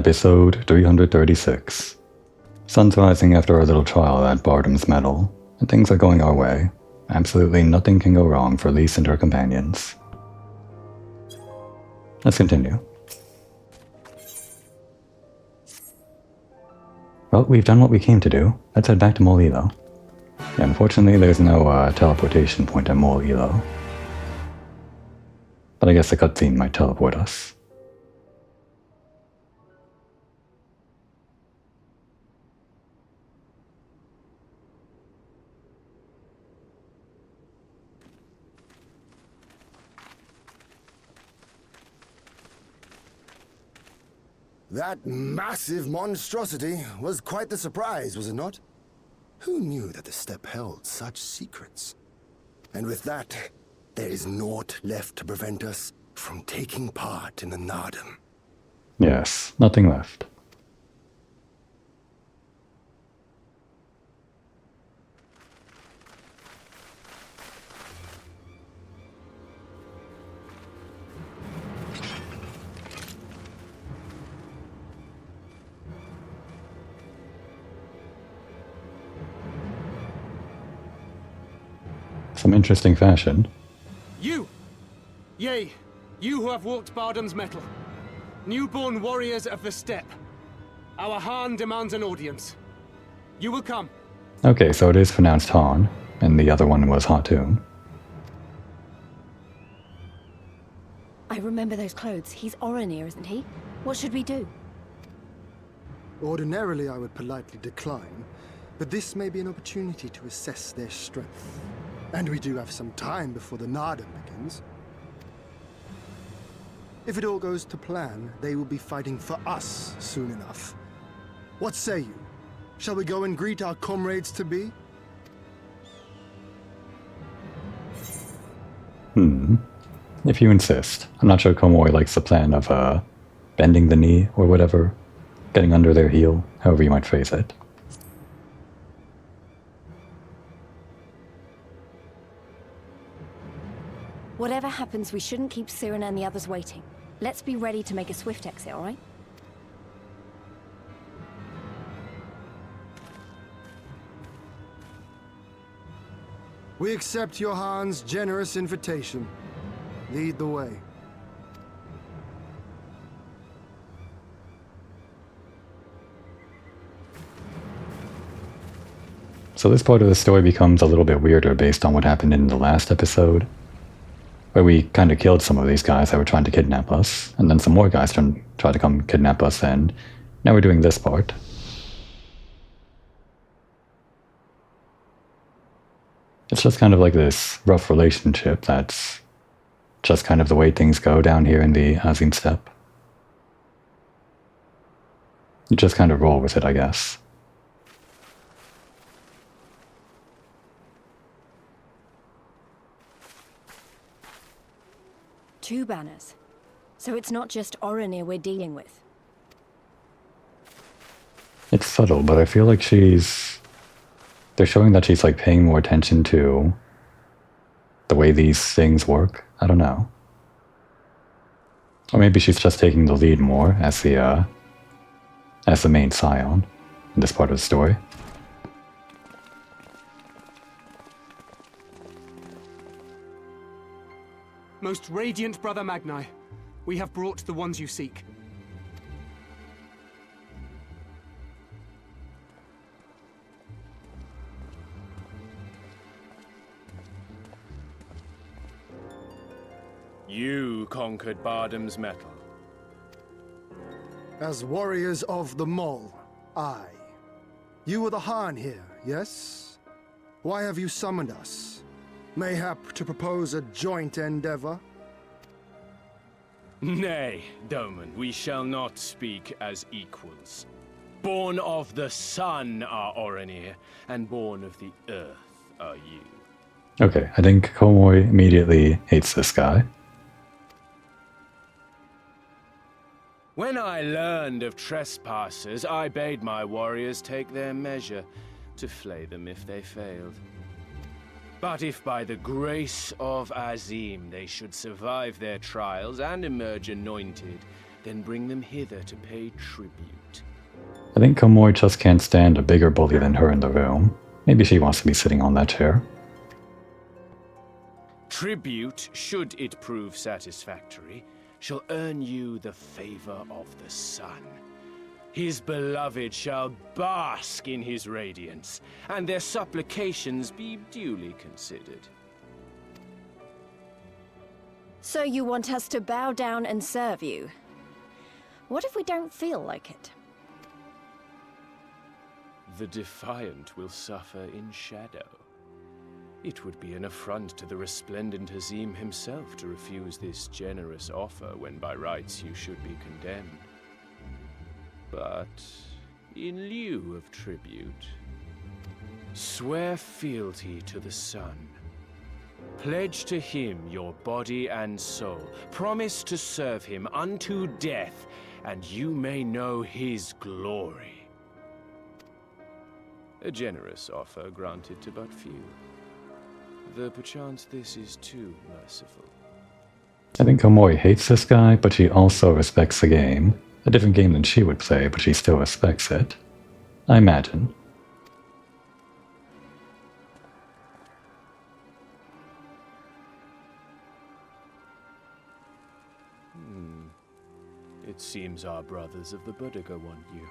Episode 336. Sun's rising after our little trial at Bardam's Metal, and things are going our way. Absolutely nothing can go wrong for Lise and her companions. Let's continue. Well, we've done what we came to do. Let's head back to Mol Elo. Yeah, unfortunately, there's no teleportation point at Mol Elo. But I guess the cutscene might teleport us. That massive monstrosity was quite the surprise, was it not? Who knew that the steppe held such secrets? And with that, there is naught left to prevent us from taking part in the Nardum. Yes, nothing left. Some interesting fashion. You! Yea, you who have walked Bardam's Metal. Newborn warriors of the steppe. Our Han demands an audience. You will come. Okay, so it is pronounced Han, and the other one was Hatun. I remember those clothes. He's Oronir, isn't he? What should we do? Ordinarily, I would politely decline, but this may be an opportunity to assess their strength. And we do have some time before the Nardum begins. If it all goes to plan, they will be fighting for us soon enough. What say you? Shall we go and greet our comrades-to-be? If you insist. I'm not sure Komoi likes the plan of, bending the knee or whatever. Getting under their heel, however you might phrase it. Whatever happens, we shouldn't keep Siren and the others waiting. Let's be ready to make a swift exit, alright? We accept Johan's generous invitation. Lead the way. So this part of the story becomes a little bit weirder based on what happened in the last episode, where we kind of killed some of these guys that were trying to kidnap us, and then some more guys tried to come kidnap us, and now we're doing this part. It's just kind of like this rough relationship that's just kind of the way things go down here in the Azim Steppe. You just kind of roll with it, I guess. Two banners. So it's not just Oronir we're dealing with. It's subtle, but I feel like they're showing that she's like paying more attention to the way these things work. I don't know. Or maybe she's just taking the lead more as the main scion in this part of the story. Most radiant Brother Magni, we have brought the ones you seek. You conquered Bardam's Metal. As warriors of the Mol, aye. You were the Han here, yes? Why have you summoned us? Mayhap to propose a joint endeavor? Nay, Doman, we shall not speak as equals. Born of the sun are Oronir, and born of the earth are you. Okay, I think Komoi immediately hates this guy. When I learned of trespassers, I bade my warriors take their measure, to flay them if they failed. But if by the grace of Azim they should survive their trials and emerge anointed, then bring them hither to pay tribute. I think Komori just can't stand a bigger bully than her in the room. Maybe she wants to be sitting on that chair. Tribute, should it prove satisfactory, shall earn you the favor of the sun. His beloved shall bask in his radiance, and their supplications be duly considered. So you want us to bow down and serve you? What if we don't feel like it? The defiant will suffer in shadow. It would be an affront to the resplendent Hazim himself to refuse this generous offer when by rights you should be condemned. But in lieu of tribute, swear fealty to the sun. Pledge to him your body and soul. Promise to serve him unto death, and you may know his glory. A generous offer granted to but few. Though perchance this is too merciful. I think Komori hates this guy, but she also respects the game. A different game than she would play, but she still respects it. I imagine. It seems our brothers of the Boudica want you.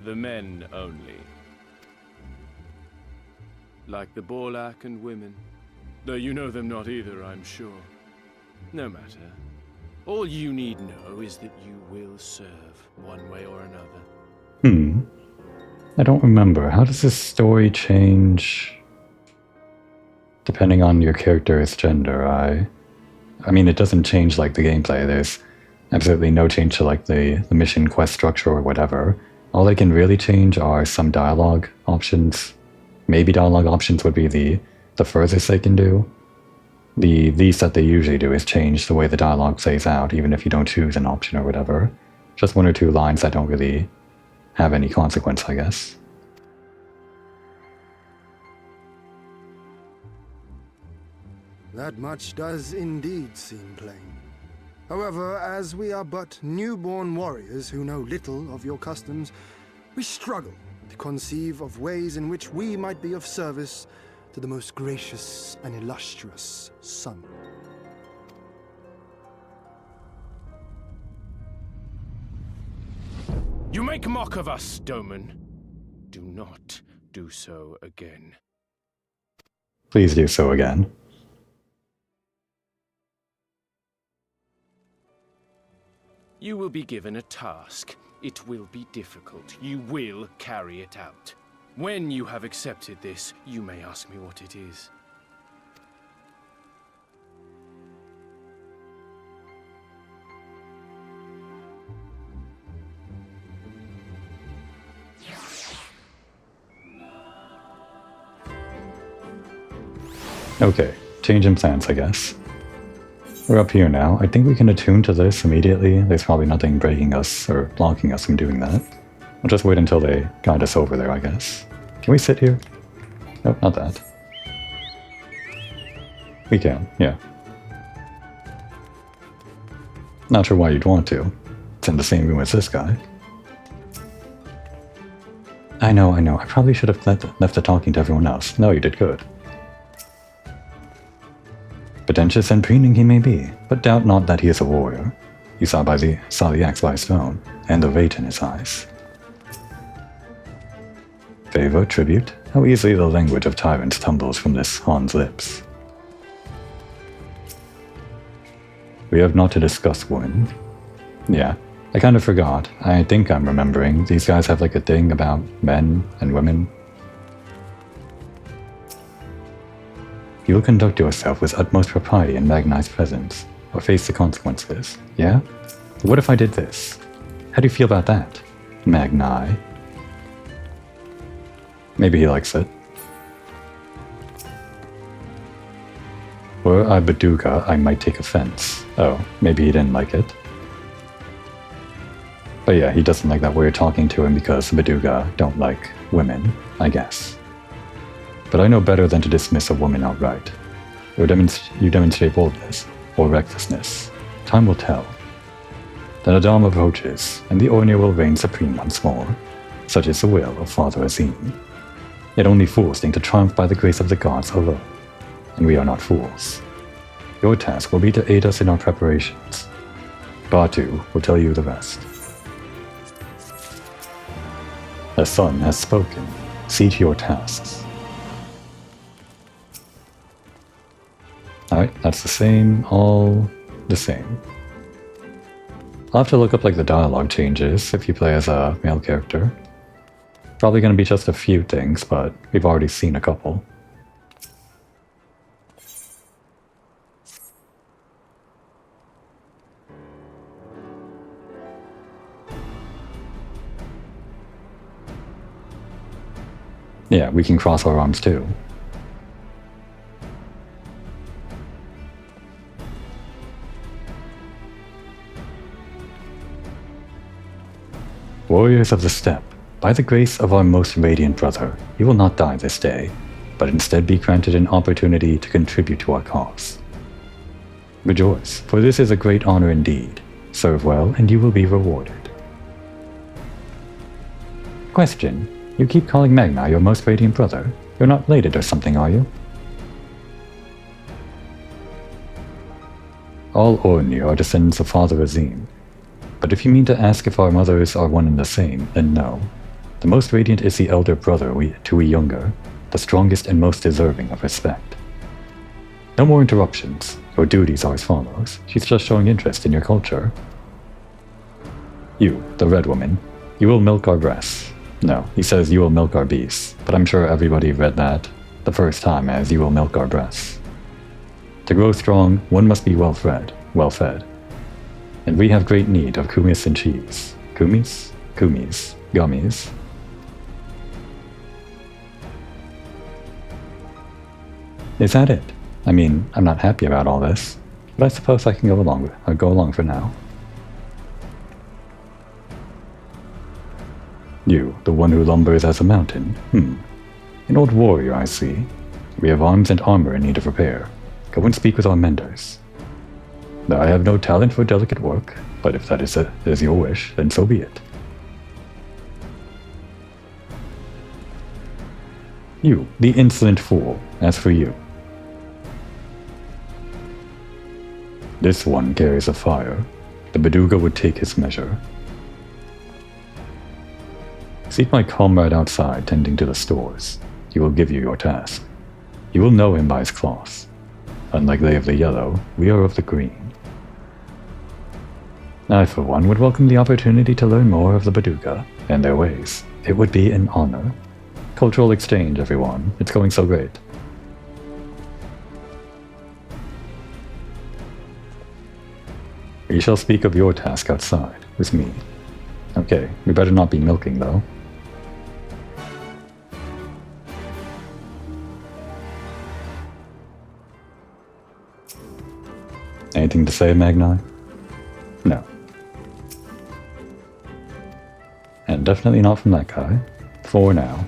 The men only. Like the Borlak and women. Though you know them not either, I'm sure. No matter. All you need know is that you will serve, one way or another. I don't remember. How does this story change depending on your character's gender? I mean, it doesn't change like the gameplay. There's absolutely no change to like the mission quest structure or whatever. All they can really change are some dialogue options. Maybe dialogue options would be the furthest they can do. The least that they usually do is change the way the dialogue plays out, even if you don't choose an option or whatever. Just one or two lines that don't really have any consequence, I guess. That much does indeed seem plain. However, as we are but newborn warriors who know little of your customs, we struggle to conceive of ways in which we might be of service to the most gracious and illustrious sun. You make mock of us, Doman. Do not do so again. Please do so again. You will be given a task. It will be difficult. You will carry it out. When you have accepted this, you may ask me what it is. Okay, change in plans, I guess. We're up here now. I think we can attune to this immediately. There's probably nothing breaking us or blocking us from doing that. We'll just wait until they guide us over there, I guess. Can we sit here? Nope, not that. We can, yeah. Not sure why you'd want to. It's in the same room as this guy. I know. I probably should have left the talking to everyone else. No, you did good. Pretentious and preening he may be, but doubt not that he is a warrior. You saw the axe by his stone, and the rage in his eyes. Favor, tribute, how easily the language of tyrants tumbles from this Han's lips. We have not to discuss, woman. Yeah, I kind of forgot. I think I'm remembering. These guys have like a thing about men and women. You will conduct yourself with utmost propriety in Magnai's presence, or face the consequences, yeah? What if I did this? How do you feel about that, Magnai? Maybe he likes it. Were I Baduga, I might take offense. Oh, maybe he didn't like it. But yeah, he doesn't like that we're talking to him because Baduga don't like women, I guess. But I know better than to dismiss a woman outright. You demonstrate boldness. or recklessness. Time will tell. Then Adam approaches, and the Ornir will reign supreme once more. Such is the will of Father Azim. Yet only fools think to triumph by the grace of the gods alone. And we are not fools. Your task will be to aid us in our preparations. Batu will tell you the rest. The sun has spoken. See to your tasks. Alright, that's the same, all the same. I'll have to look up like the dialogue changes if you play as a male character. Probably gonna be just a few things, but we've already seen a couple. Yeah, we can cross our arms too. Warriors of the Steppe, by the grace of our most radiant brother, you will not die this day, but instead be granted an opportunity to contribute to our cause. Rejoice, for this is a great honor indeed. Serve well, and you will be rewarded. Question. You keep calling Magna your most radiant brother. You're not related or something, are you? All Ornir are descendants of Father Azim. But if you mean to ask if our mothers are one and the same, then no. The most radiant is the elder brother to we younger, the strongest and most deserving of respect. No more interruptions. Your duties are as follows. She's just showing interest in your culture. You, the red woman, you will milk our breasts. No, he says you will milk our beasts, but I'm sure everybody read that the first time as you will milk our breasts. To grow strong, one must be well-fed. And we have great need of kumis and cheese. Kumis? Kumis. Gummies. Is that it? I mean, I'm not happy about all this, but I suppose I can go along for now. You, the one who lumbers as a mountain. An old warrior, I see. We have arms and armor in need of repair. Go and speak with our menders. I have no talent for delicate work, but if that is your wish, then so be it. You, the insolent fool. As for you. This one carries a fire. The Beduga would take his measure. Seek my comrade outside, tending to the stores. He will give you your task. You will know him by his cloth. Unlike they of the yellow, we are of the green. I, for one, would welcome the opportunity to learn more of the Beduga and their ways. It would be an honor. Cultural exchange, everyone. It's going so great. We shall speak of your task outside, with me. Okay, we better not be milking, though. Anything to say, Magni? No. And definitely not from that guy. For now.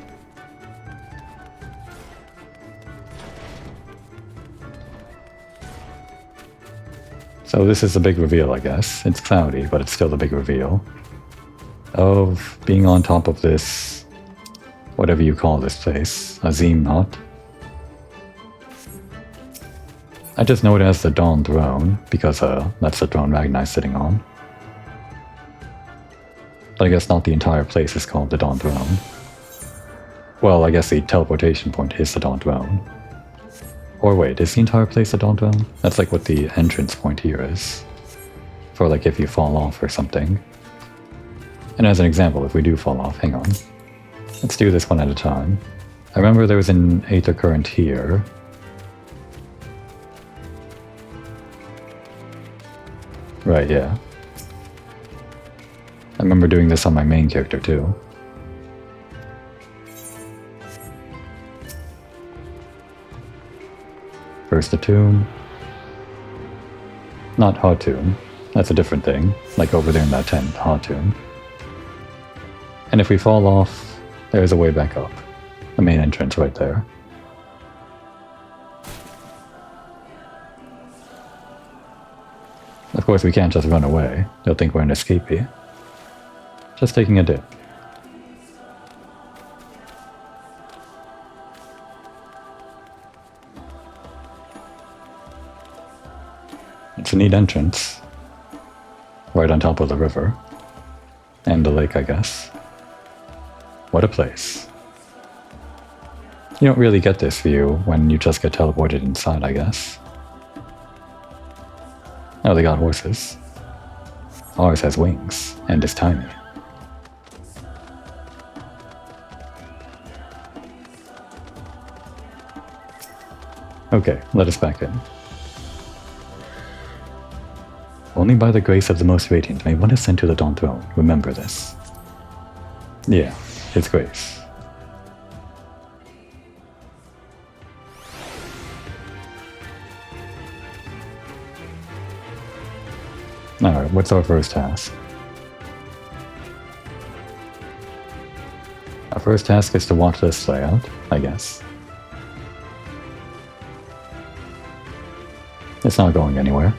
So this is the big reveal, I guess. It's cloudy, but it's still the big reveal. Of being on top of this... whatever you call this place. Azim Knot. I just know it as the Dawn Throne, because that's the throne Magni's sitting on. But I guess not the entire place is called the Dawn Throne. Well, I guess the teleportation point is the Dawn Throne. Or wait, is the entire place the Dawn Throne? That's like what the entrance point here is. For like if you fall off or something. And as an example, if we do fall off, hang on. Let's do this one at a time. I remember there was an Aether Current here. Right, yeah. I remember doing this on my main character too. First Attune. Not Hatun. That's a different thing. Like over there in that tent, Hatun. And if we fall off, there's a way back up. The main entrance right there. Of course, we can't just run away. They'll think we're an escapee. Just taking a dip. It's a neat entrance. Right on top of the river. And the lake, I guess. What a place. You don't really get this view when you just get teleported inside, I guess. Oh, they got horses. Ours has wings, and is tiny. Okay, let us back in. Only by the grace of the Most Radiant may one ascend to the Dawn Throne. Remember this. Yeah, His grace. Alright, what's our first task? Our first task is to watch this play out, I guess. It's not going anywhere.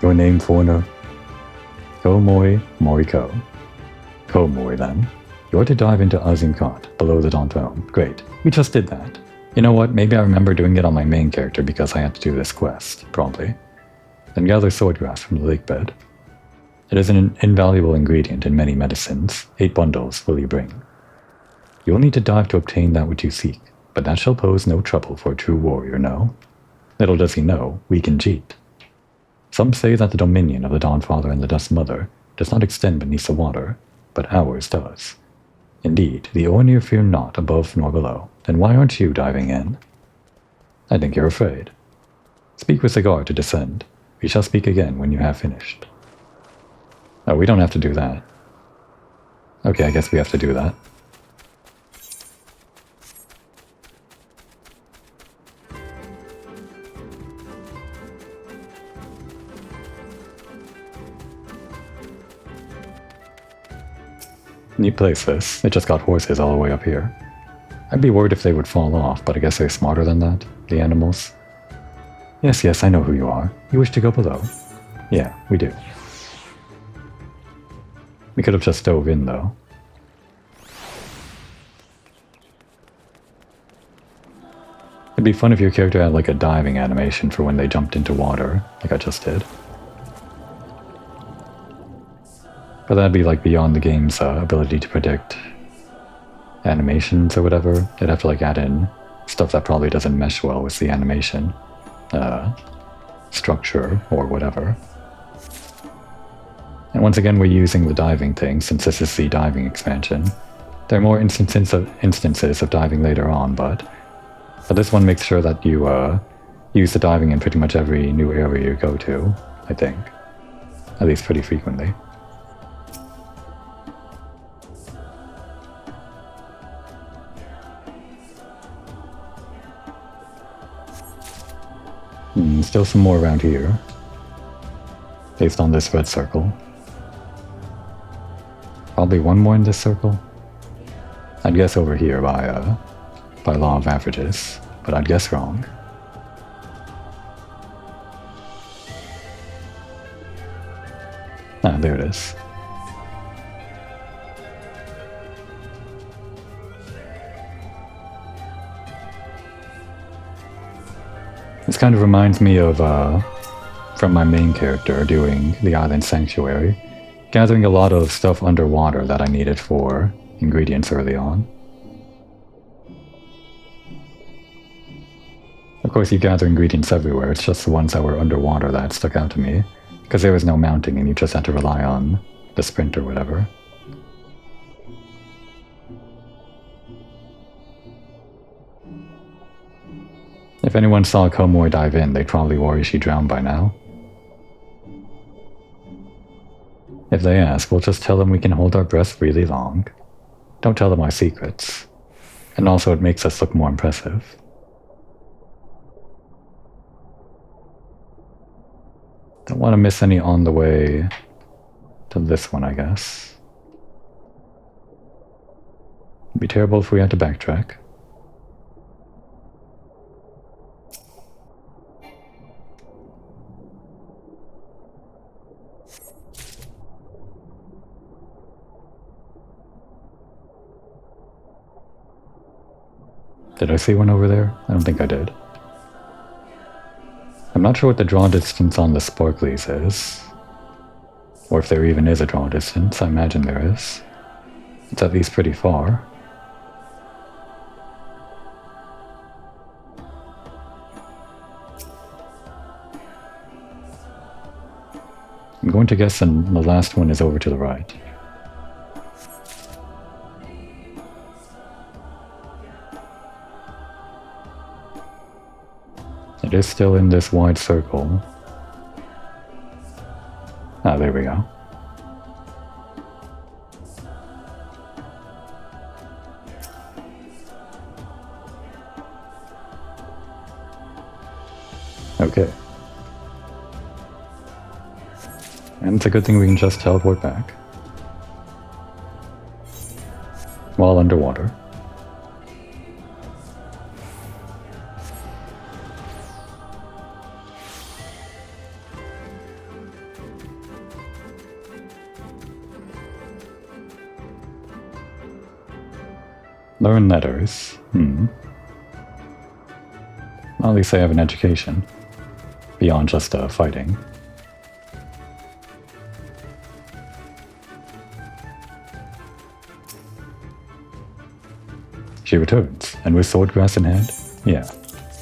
Your name, foreigner? Komoi Moriko. Komoi, then. You're to dive into Azinkat, below the Dawn Throne. Great. We just did that. You know what? Maybe I remember doing it on my main character because I had to do this quest. Probably. Then gather swordgrass from the lake bed. It is an invaluable ingredient in many medicines. 8 bundles will you bring. You will need to dive to obtain that which you seek, but that shall pose no trouble for a true warrior, no? Little does he know, we can cheat. Some say that the dominion of the Dawnfather and the Dust Mother does not extend beneath the water, but ours does. Indeed, the Ornir fear not above nor below. Then why aren't you diving in? I think you're afraid. Speak with the guard to descend. We shall speak again when you have finished. Oh, we don't have to do that. Okay, I guess we have to do that. Neat place this. It just got horses all the way up here. I'd be worried if they would fall off, but I guess they're smarter than that, the animals. Yes, I know who you are. You wish to go below? Yeah, we do. We could have just dove in, though. It'd be fun if your character had like a diving animation for when they jumped into water, like I just did. But that'd be like beyond the game's ability to predict animations or whatever. They'd have to like add in stuff that probably doesn't mesh well with the animation structure or whatever. And once again, we're using the diving thing since this is the diving expansion. There are more instances of diving later on, but this one makes sure that you use the diving in pretty much every new area you go to, I think. At least pretty frequently. Still some more around here, based on this red circle. Probably one more in this circle. I'd guess over here by law of averages, but I'd guess wrong. Ah, there it is. This kind of reminds me of, from my main character doing the Island Sanctuary, gathering a lot of stuff underwater that I needed for ingredients early on. Of course, you gather ingredients everywhere, it's just the ones that were underwater that stuck out to me, because there was no mounting and you just had to rely on the sprint or whatever. If anyone saw Komoi dive in, they'd probably worry she drowned by now. If they ask, we'll just tell them we can hold our breath really long. Don't tell them our secrets. And also it makes us look more impressive. Don't want to miss any on the way to this one, I guess. It'd be terrible if we had to backtrack. Did I see one over there? I don't think I did. I'm not sure what the draw distance on the sparklies is. Or if there even is a draw distance. I imagine there is. It's at least pretty far. I'm going to guess the last one is over to the right. It is still in this wide circle. Ah, there we go. Okay. And it's a good thing we can just teleport back. While underwater. Learn letters. Well, at least I have an education. Beyond just fighting. She returns, and with swordgrass in hand? Yeah,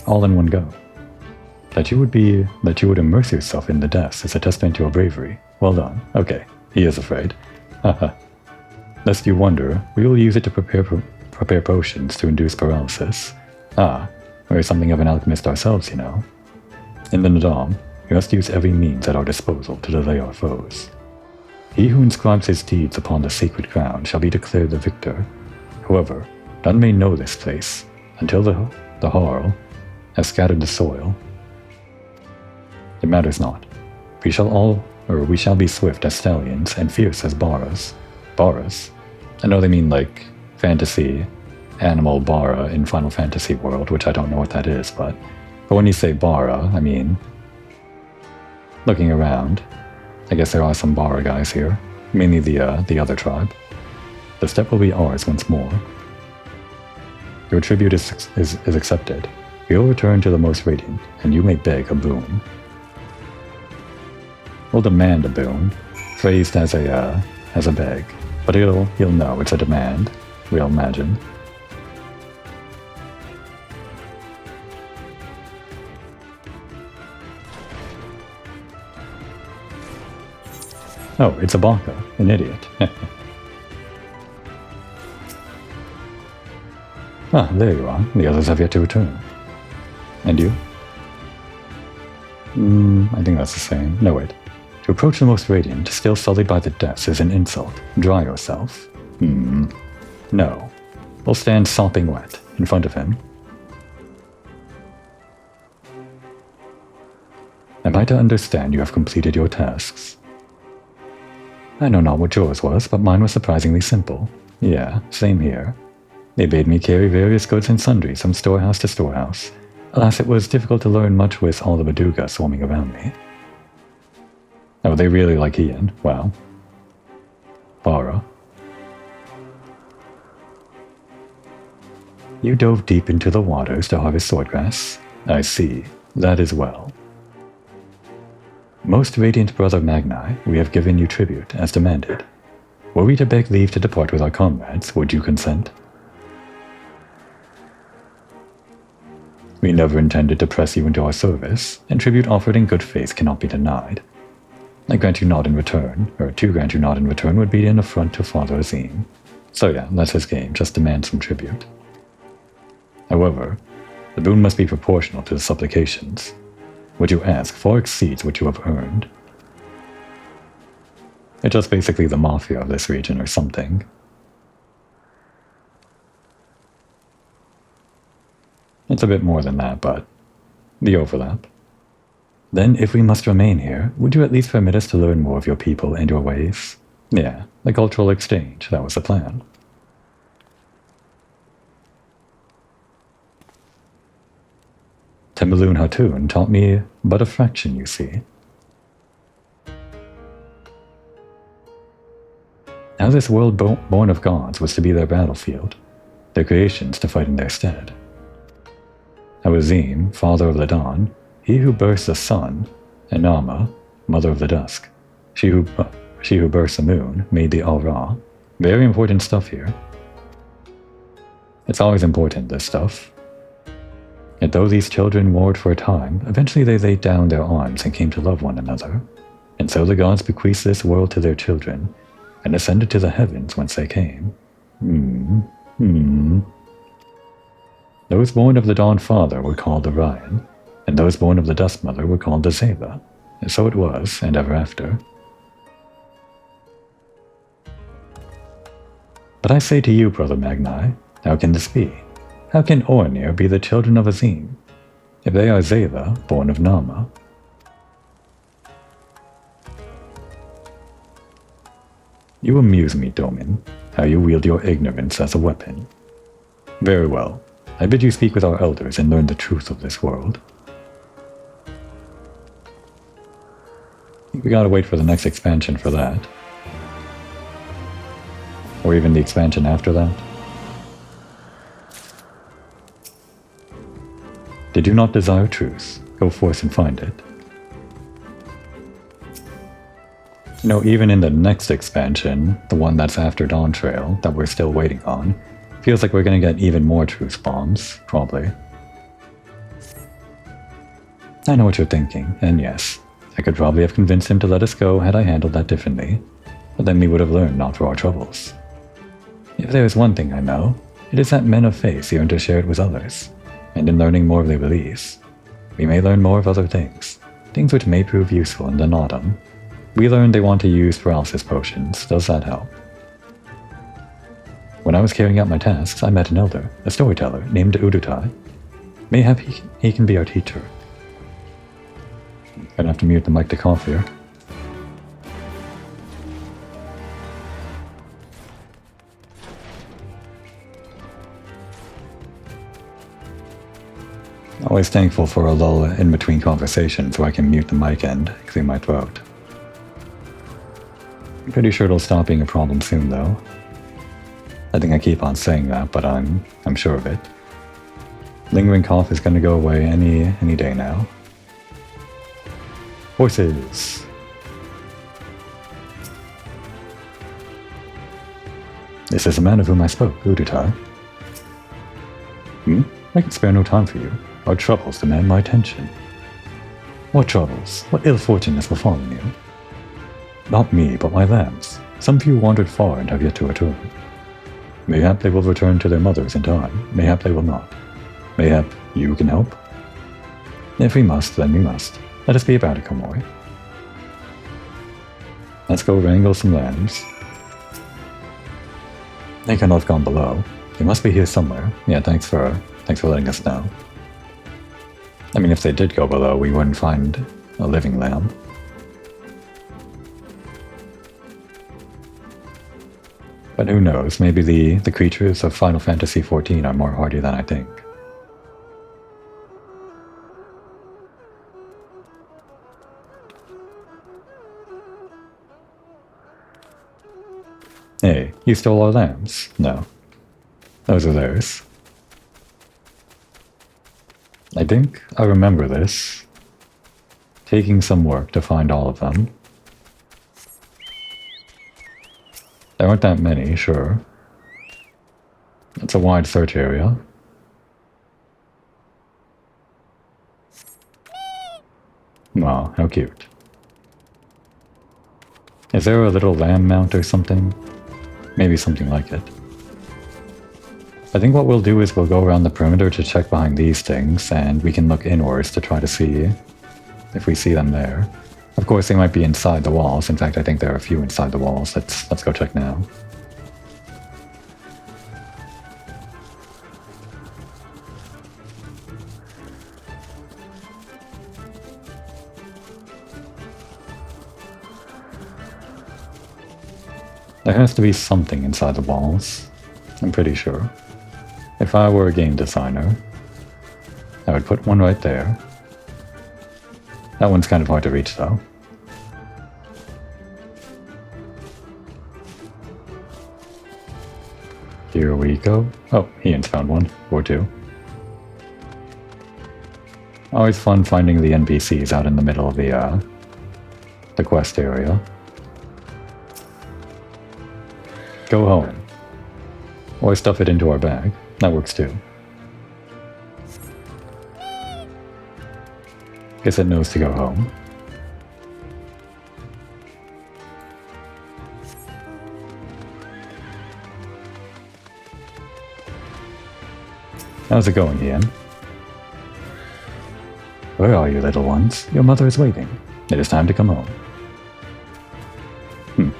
all in one go. That you would immerse yourself in the deaths is a testament to your bravery. Well done. Okay, he is afraid. Haha. Lest you wonder, we will use it to prepare potions to induce paralysis. Ah, we're something of an alchemist ourselves, you know. In the Nadam, we must use every means at our disposal to delay our foes. He who inscribes his deeds upon the sacred crown shall be declared the victor. However, none may know this place until the Harl has scattered the soil. It matters not. We shall be swift as stallions and fierce as Baras. Baras? I know they mean like fantasy animal Bara in Final Fantasy world, which I don't know what that is, but when you say Bara, I mean, looking around, I guess there are some Bara guys here, mainly the other tribe. The step will be ours once more. Your tribute is accepted. We will return to the most radiant, and you may beg a boon. We'll demand a boon, phrased as a beg, but he'll know it's a demand, we'll imagine. Oh, it's a Baka, an idiot. Ah, there you are. The others have yet to return. And you? I think that's the same. No, wait. To approach the most radiant, still sullied by the depths, is an insult. Dry yourself. No. We'll stand sopping wet in front of him. Am I to understand you have completed your tasks? I know not what yours was, but mine was surprisingly simple. Yeah, same here. They bade me carry various goods and sundries from storehouse to storehouse. Alas, it was difficult to learn much with all the Baduga swarming around me. Oh, they really like Ian. Wow. Bara. You dove deep into the waters to harvest swordgrass? I see. That is well. Most radiant brother Magni, we have given you tribute, as demanded. Were we to beg leave to depart with our comrades, would you consent? We never intended to press you into our service, and tribute offered in good faith cannot be denied. I grant you naught in return, or to grant you naught in return would be an affront to Father Azim. So yeah, that's his game, just demand some tribute. However, the boon must be proportional to the supplications. What you ask far exceeds what you have earned. It's just basically the mafia of this region or something. It's a bit more than that, but the overlap. Then, if we must remain here, would you at least permit us to learn more of your people and your ways? Yeah, the cultural exchange, that was the plan. Tembalun Hatun taught me but a fraction, you see. Now this world born of gods was to be their battlefield, their creations to fight in their stead. Awazim, father of the dawn, he who births the sun, and Nama, mother of the dusk. She who births the moon, made the Aura. Very important stuff here. It's always important, this stuff. Yet though these children warred for a time, eventually they laid down their arms and came to love one another. And so the gods bequeathed this world to their children, and ascended to the heavens whence they came. Those born of the Dawn Father were called Orion, and those born of the Dusk Mother were called the Zeba. And so it was, and ever after. But I say to you, Brother Magni, how can this be? How can Oanir be the children of Azim, if they are Zeba, born of Nama? You amuse me, Domin, how you wield your ignorance as a weapon. Very well. I bid you speak with our elders and learn the truth of this world. We gotta wait for the next expansion for that. Or even the expansion after that. Did you not desire truth? Go forth and find it. You know, even in the next expansion, the one that's after Dawn Trail, that we're still waiting on, feels like we're gonna get even more truth bombs, probably. I know what you're thinking, and yes, I could probably have convinced him to let us go had I handled that differently, but then we would have learned not for our troubles. If there is one thing I know, it is that men of faith yearn to share it with others, and in learning more of their beliefs, we may learn more of other things, things which may prove useful in the autumn. We learned they want to use paralysis potions. Does that help? When I was carrying out my tasks, I met an elder, a storyteller, named Udutai. Mayhap he can be our teacher. Gonna have to mute the mic to cough here. Always thankful for a lull in between conversations so I can mute the mic and clear my throat. I'm pretty sure it'll stop being a problem soon, though. I think I keep on saying that, but I'm sure of it. Lingering cough is gonna go away any day now. Horses! This is the man of whom I spoke, Udutai. I can spare no time for you. Our troubles demand my attention. What troubles? What ill fortune has befallen you? Not me, but my lambs. Some few wandered far and have yet to return. Mayhap they will return to their mothers in time. Mayhap they will not. Mayhap you can help? If we must, then we must. Let us be about it, Komori. Let's go wrangle some lambs. They cannot have gone below. They must be here somewhere. Yeah, thanks for letting us know. I mean, if they did go below, we wouldn't find a living lamb. But who knows, maybe the creatures of Final Fantasy XIV are more hardy than I think. Hey, you stole our lambs? No. Those are theirs. I think I remember this. Taking some work to find all of them. There aren't that many, sure. It's a wide search area. Wow, how cute. Is there a little lamb mount or something? Maybe something like it. I think what we'll do is we'll go around the perimeter to check behind these things, and we can look inwards to try to see if we see them there. Of course, they might be inside the walls. In fact, I think there are a few inside the walls. Let's go check now. There has to be something inside the walls. I'm pretty sure. If I were a game designer, I would put one right there. That one's kind of hard to reach, though. Here we go. Oh, Ian's found one. Or two. Always fun finding the NPCs out in the middle of the quest area. Go home. Or stuff it into our bag. That works too. Guess it knows to go home. How's it going, Ian? Where are you, little ones? Your mother is waiting. It is time to come home.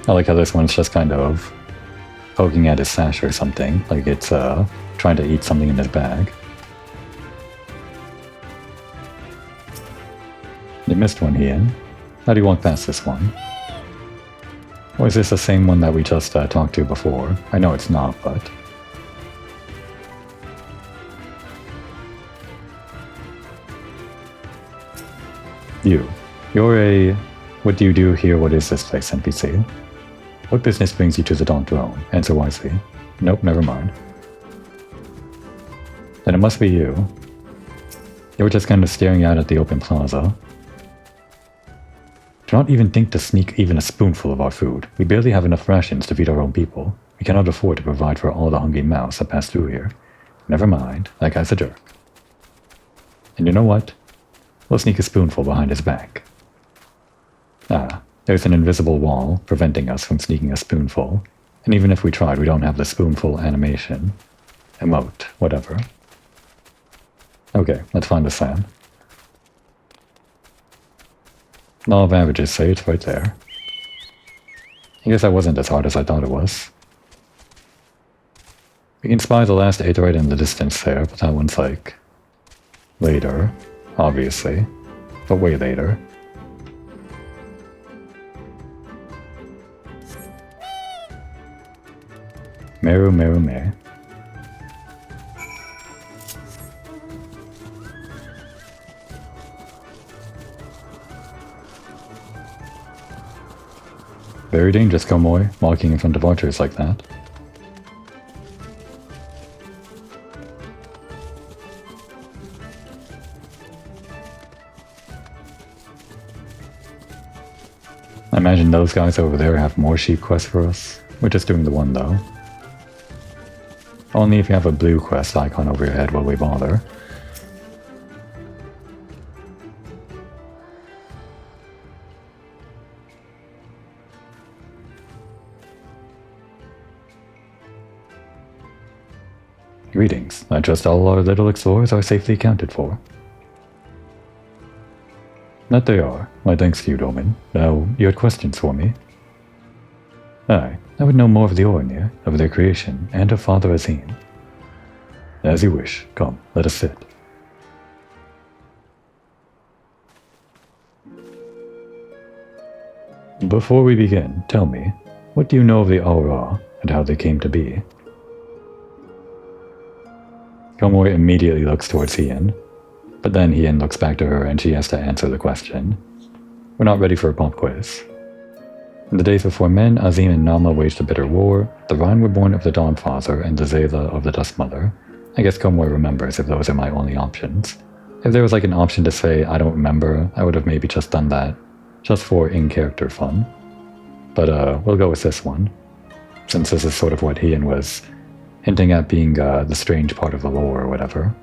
I like how this one's just kind of poking at his sash or something, like it's trying to eat something in his bag. You missed one, Ian. How do you walk past this one? Or is this the same one that we just talked to before? I know it's not, but... You're a... What do you do here? What is this place, NPC? What business brings you to the Dawn Throne? Answer wisely. Nope, never mind. Then it must be you. You were just kind of staring out at the open plaza. Do not even think to sneak even a spoonful of our food. We barely have enough rations to feed our own people. We cannot afford to provide for all the hungry mouths that pass through here. Never mind, that guy's a jerk. And you know what? We'll sneak a spoonful behind his back. Ah, there's an invisible wall preventing us from sneaking a spoonful. And even if we tried, we don't have the spoonful animation. Emote, whatever. Okay, let's find the Sam. Law of averages say it's right there. I guess that wasn't as hard as I thought it was. We can spy the last Aetheryte in the distance there, but that one's like... later, obviously. But way later. Meru Meru Me. Very dangerous, Komoy, walking in front of archers like that. I imagine those guys over there have more sheep quests for us. We're just doing the one though. Only if you have a blue quest icon over your head will we bother. Greetings. I trust all our little explorers are safely accounted for. That they are. My thanks to you, Domin. Now, you had questions for me? Aye, I would know more of the Orinir, of their creation, and of Father Azim. As you wish. Come, let us sit. Before we begin, tell me, what do you know of the Aura, and how they came to be? Komoy immediately looks towards Ian, but then Ian looks back to her and she has to answer the question. We're not ready for a pop quiz. In the days before men, Azim and Nama waged a bitter war. The Rhine were born of the Dawn Father and the Zayla of the Dust Mother. I guess Komoy remembers if those are my only options. If there was like an option to say I don't remember, I would have maybe just done that, just for in-character fun. But we'll go with this one, since this is sort of what Ian was hinting at being the strange part of the lore or whatever.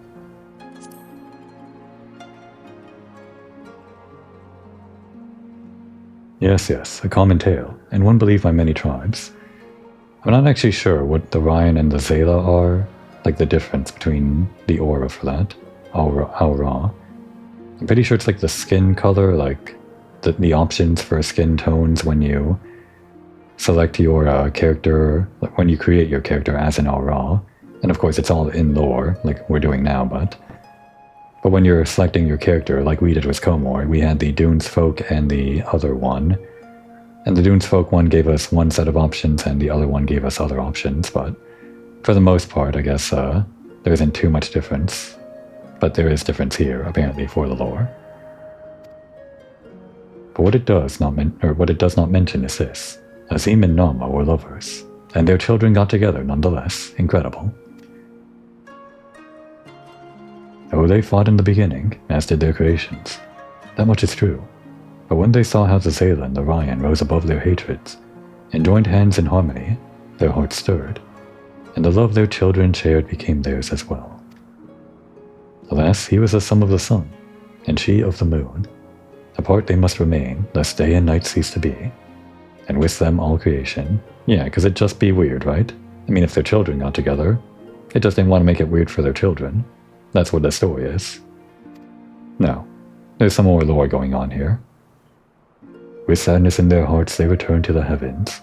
Yes, a common tale, and one believed by many tribes. I'm not actually sure what the Ryan and the Zayla are, like the difference between the aura for that, aura. I'm pretty sure it's like the skin color, like the options for skin tones when you select your character, like when you create your character as an aura. And of course it's all in lore, like we're doing now, but when you're selecting your character, like we did with Komoy, we had the Dunes Folk and the other one. And the Dunes Folk one gave us one set of options and the other one gave us other options, but for the most part, I guess there isn't too much difference. But there is difference here, apparently, for the lore. But what it does not mention is this. Azim and Nama were lovers, and their children got together nonetheless. Incredible. Oh, they fought in the beginning, as did their creations. That much is true. But when they saw how the Zayla and the Ryan rose above their hatreds, and joined hands in harmony, their hearts stirred, and the love their children shared became theirs as well. Alas, he was the son of the sun, and she of the moon. Apart they must remain, lest day and night cease to be. And with them all creation. Yeah, because it'd just be weird, right? I mean, if their children got together, it just didn't want to make it weird for their children. That's what the story is. No, there's some more lore going on here. With sadness in their hearts they return to the heavens,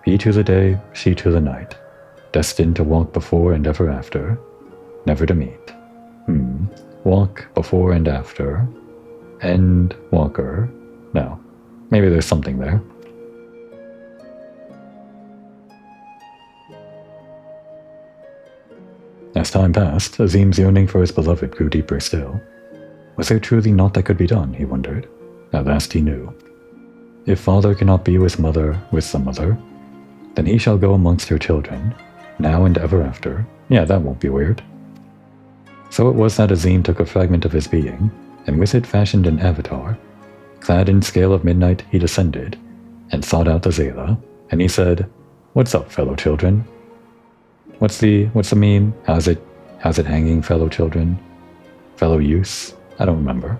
he to the day, she to the night, destined to walk before and ever after, never to meet. Walk before and after, end walker. No, maybe there's something there. As time passed, Azim's yearning for his beloved grew deeper still. Was there truly naught that could be done, he wondered. At last he knew. If father cannot be with the mother, then he shall go amongst her children, now and ever after. Yeah, that won't be weird. So it was that Azim took a fragment of his being, and with it fashioned an avatar. Clad in scale of midnight, he descended, and sought out the Zayla, and he said, "What's up, fellow children?" What's the meme? How's it hanging, fellow children? Fellow youths? I don't remember.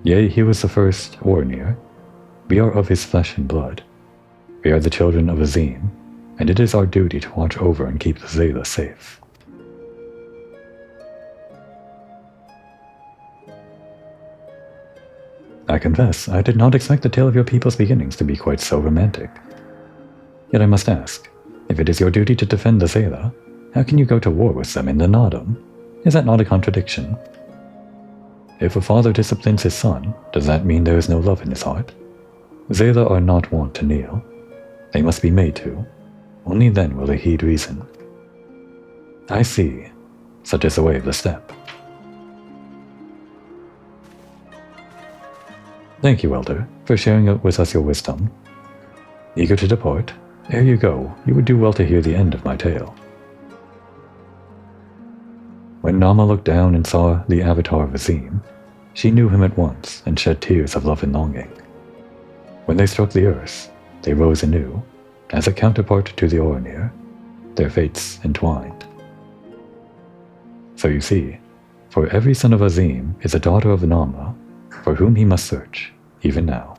Yea, he was the first Ornir. We are of his flesh and blood. We are the children of Azim, and it is our duty to watch over and keep the Zayla safe. I confess, I did not expect the tale of your people's beginnings to be quite so romantic. Yet I must ask, if it is your duty to defend the Zayla, how can you go to war with them in the Nadam? Is that not a contradiction? If a father disciplines his son, does that mean there is no love in his heart? Zayla are not wont to kneel. They must be made to. Only then will they heed reason. I see. Such is the way of the steppe. Thank you, Elder, for sharing with us your wisdom. Eager to depart? Ere you go, you would do well to hear the end of my tale. When Nama looked down and saw the avatar of Azim, she knew him at once and shed tears of love and longing. When they struck the earth, they rose anew, as a counterpart to the Ornir, their fates entwined. So you see, for every son of Azim is a daughter of Nama, for whom he must search, even now.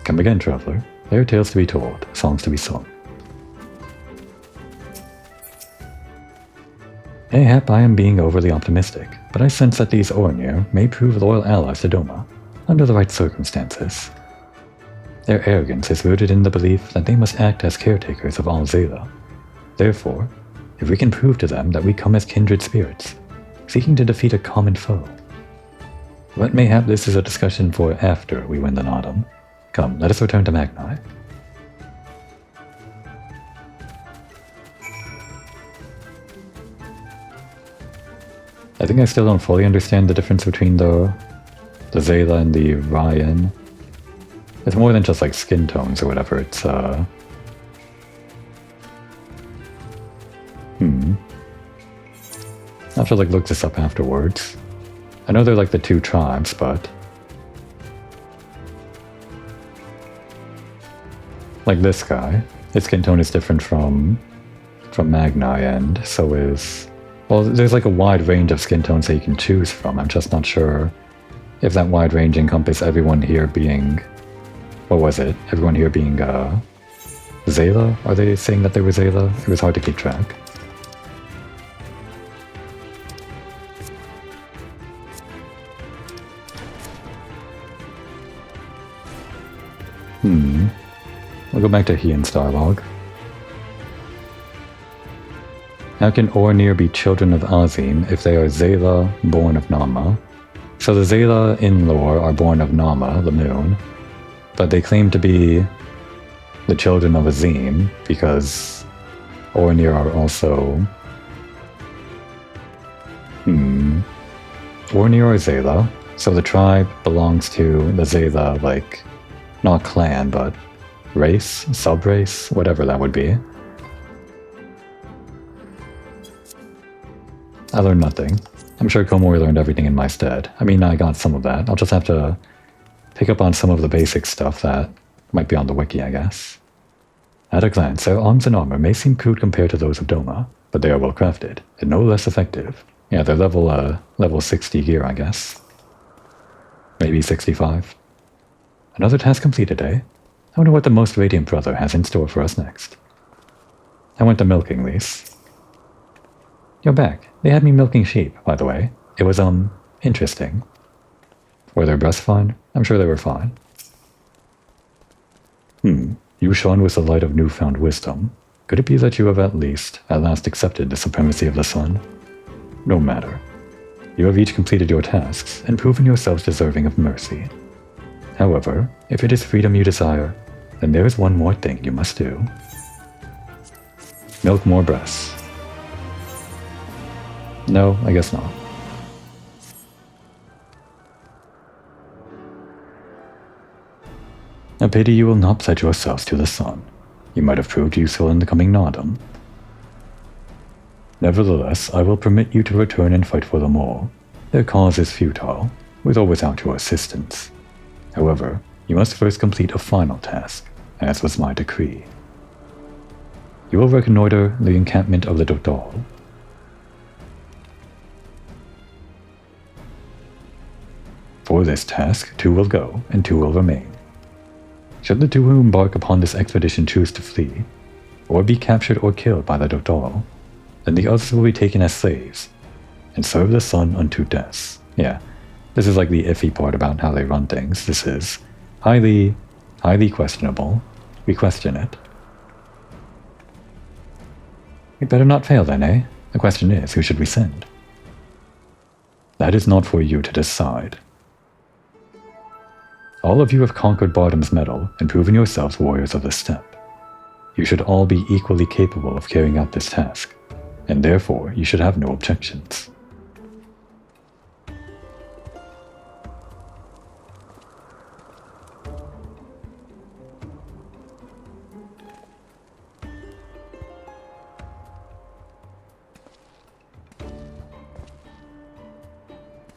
Come again, traveler. There are tales to be told, songs to be sung. Mayhap I am being overly optimistic, but I sense that these Ornir may prove loyal allies to Doma, under the right circumstances. Their arrogance is rooted in the belief that they must act as caretakers of all Zayla. Therefore, if we can prove to them that we come as kindred spirits, seeking to defeat a common foe. But mayhap this is a discussion for after we win the Nadam. Come, let us return to Magni. I think I still don't fully understand the difference between the Zayla and the Ryan. It's more than just like skin tones or whatever, it's I'll have to like look this up afterwards. I know they're like the two tribes, but like this guy, his skin tone is different from Magni, and so is, well, there's like a wide range of skin tones that you can choose from. I'm just not sure if that wide range encompasses everyone here being, what was it? Everyone here being Zayla? Are they saying that they were Zayla? It was hard to keep track. We'll go back to he and Starlog. How can Ornir be children of Azim if they are Zayla, born of Nama? So the Zayla in lore are born of Nama, the moon, but they claim to be the children of Azim because Ornir are also... Ornir are Zayla, so the tribe belongs to the Zayla, like, not clan, but race, sub-race, whatever that would be. I learned nothing. I'm sure Komori learned everything in my stead. I mean, I got some of that. I'll just have to pick up on some of the basic stuff that might be on the wiki, I guess. At a glance, their arms and armor may seem crude compared to those of Doma, but they are well crafted, and no less effective. Yeah, they're level 60 gear, I guess. Maybe 65. Another task completed, eh? I wonder what the most radiant brother has in store for us next. I went to milking, Lise. You're back. They had me milking sheep, by the way. It was, interesting. Were their breasts fine? I'm sure they were fine. You shone with the light of newfound wisdom. Could it be that you have at last accepted the supremacy of the sun? No matter. You have each completed your tasks and proven yourselves deserving of mercy. However, if it is freedom you desire, then there is one more thing you must do. Milk more breasts. No, I guess not. A pity you will not pledge yourselves to the sun. You might have proved useful in the coming Nodum. Nevertheless, I will permit you to return and fight for them all. Their cause is futile, with or without your assistance. However, you must first complete a final task, as was my decree. You will reconnoiter the encampment of the Dodal. For this task, 2 will go, and 2 will remain. Should the 2 who embark upon this expedition choose to flee, or be captured or killed by the Dodal, then the others will be taken as slaves, and serve the sun unto death. Yeah, this is like the iffy part about how they run things. This is highly questionable. We question it. We better not fail then, eh? The question is, who should we send? That is not for you to decide. All of you have conquered Bardam's Metal and proven yourselves warriors of the steppe. You should all be equally capable of carrying out this task, and therefore you should have no objections.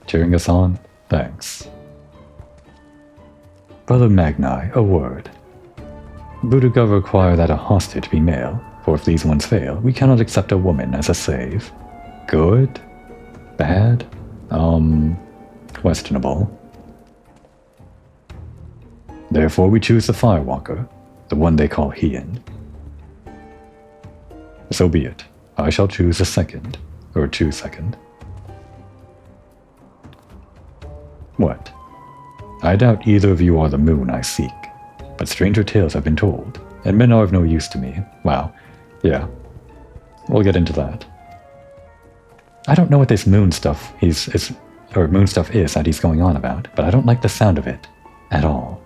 Cheering us on? Thanks. Brother Magni, a word. Buduga require that a hostage be male, for if these ones fail, we cannot accept a woman as a slave. Good? Bad? Questionable. Therefore we choose the Firewalker, the one they call Hien. So be it. I shall choose a second, or choose second. What? I doubt either of you are the moon I seek, but stranger tales have been told, and men are of no use to me. Wow. Yeah. We'll get into that. I don't know what this moon stuff is that he's going on about, but I don't like the sound of it. At all.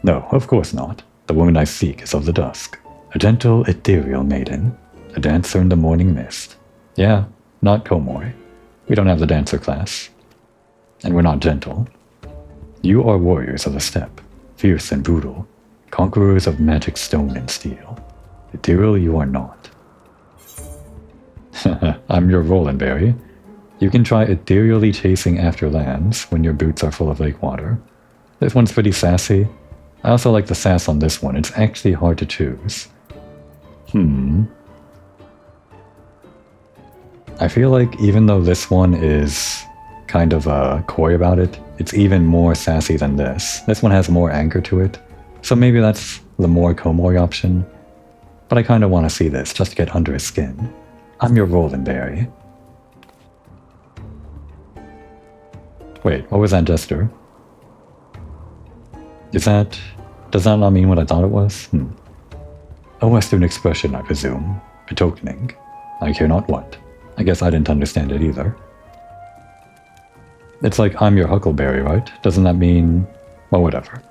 No, of course not. The woman I seek is of the dusk. A gentle, ethereal maiden. A dancer in the morning mist. Yeah, not Komori. We don't have the dancer class. And we're not gentle. You are warriors of the steppe, fierce and brutal, conquerors of magic stone and steel. Ethereal you are not. I'm your Roland Berry. You can try ethereally chasing after lambs when your boots are full of lake water. This one's pretty sassy. I also like the sass on this one. It's actually hard to choose. I feel like even though this one is kind of coy about it, it's even more sassy than this. This one has more anger to it, so maybe that's the more Komori option. But I kind of want to see this, just to get under his skin. I'm your Roland Berry. Wait, what was that gesture? Does that not mean what I thought it was? A Western expression, I presume. Betokening. I care not what. I guess I didn't understand it either. It's like, I'm your Huckleberry, right? Doesn't that mean... well, whatever.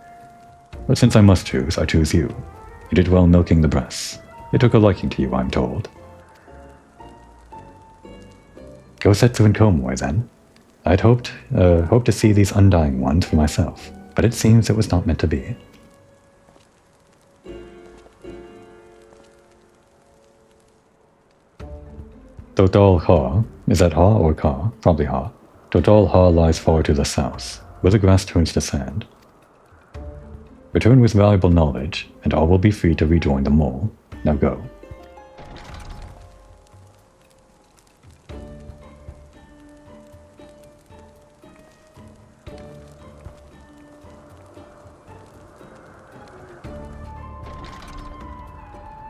But since I must choose, I choose you. You did well milking the breasts. It took a liking to you, I'm told. Gosetsu and Komori, then. I'd hoped to see these undying ones for myself. but it seems it was not meant to be. Total Ha, is that Ha or Ka? Probably Ha. Total Ha lies far to the south, where the grass turns to sand. Return with valuable knowledge, and all will be free to rejoin the mole. Now go.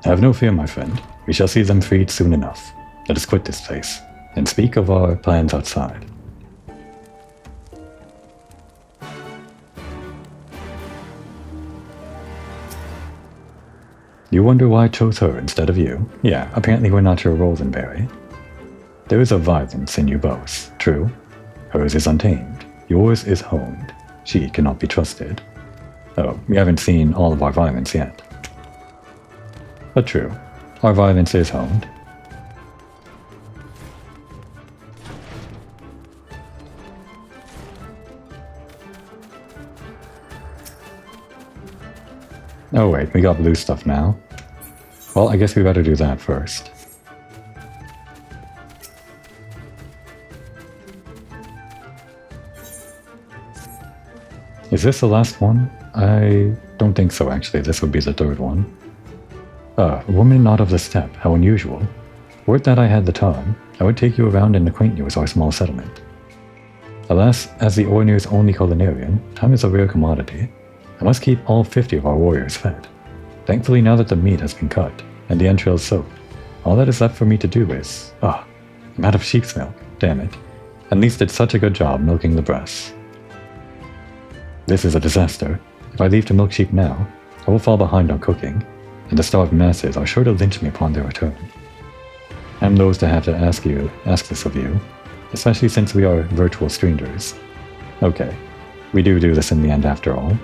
Have no fear, my friend. We shall see them freed soon enough. Let us quit this place, and speak of our plans outside. You wonder why I chose her instead of you? Yeah, apparently we're not your Rosenberry. There is a violence in you both, true. Hers is untamed. Yours is honed. She cannot be trusted. Oh, we haven't seen all of our violence yet. But true, our violence is honed. Oh wait, we got blue stuff now. Well, I guess we better do that first. Is this the last one? I don't think so, actually. This would be the third one. A woman not of the steppe, how unusual. Were it that I had the time, I would take you around and acquaint you with our small settlement. Alas, as the Ornir's only culinarian, time is a rare commodity. I must keep all 50 of our warriors fed. Thankfully, now that the meat has been cut, and the entrails soaked, all that is left for me to do is... I'm out of sheep's milk, damn it. At least did such a good job milking the breasts. This is a disaster. If I leave to milk sheep now, I will fall behind on cooking, and the starved masses are sure to lynch me upon their return. I am loath to have to ask this of you, especially since we are virtual strangers. Okay, we do this in the end after all,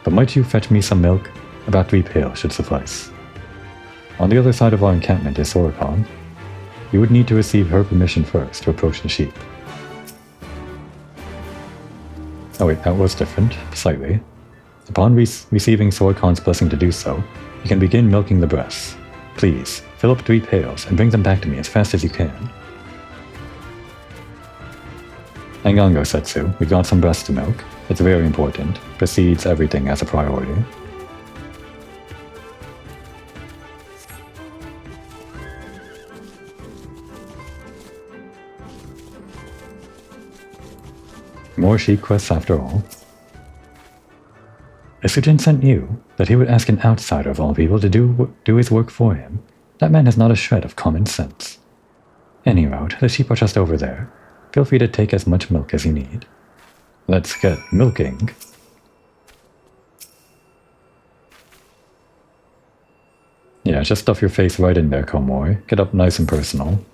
but might you fetch me some milk? About 3 pails should suffice. On the other side of our encampment is Sorokon. You would need to receive her permission first to approach the sheep. Oh wait, that was different, slightly. Upon receiving Sorokon's blessing to do so, you can begin milking the breasts. Please, fill up 3 pails and bring them back to me as fast as you can. Angango Setsu, we got some breasts to milk. It's very important. Precedes everything as a priority. More sheep quests after all. Isugen sent you, that he would ask an outsider of all people to do his work for him. That man has not a shred of common sense. Any route, the sheep are just over there. Feel free to take as much milk as you need. Let's get milking. Yeah, just stuff your face right in there, Komori. Get up nice and personal.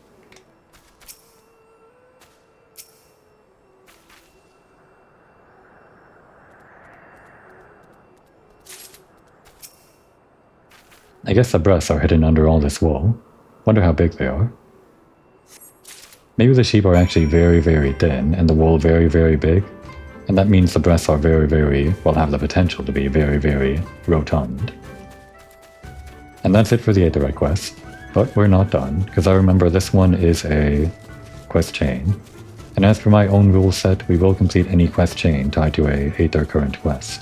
I guess the breasts are hidden under all this wool. Wonder how big they are. Maybe the sheep are actually very, very thin, and the wool very, very big. And that means the breasts are very, very, well, have the potential to be very, very rotund. And that's it for the Aetheryte quest. But we're not done, because I remember this one is a quest chain. And as for my own rule set, we will complete any quest chain tied to a Aether current quest.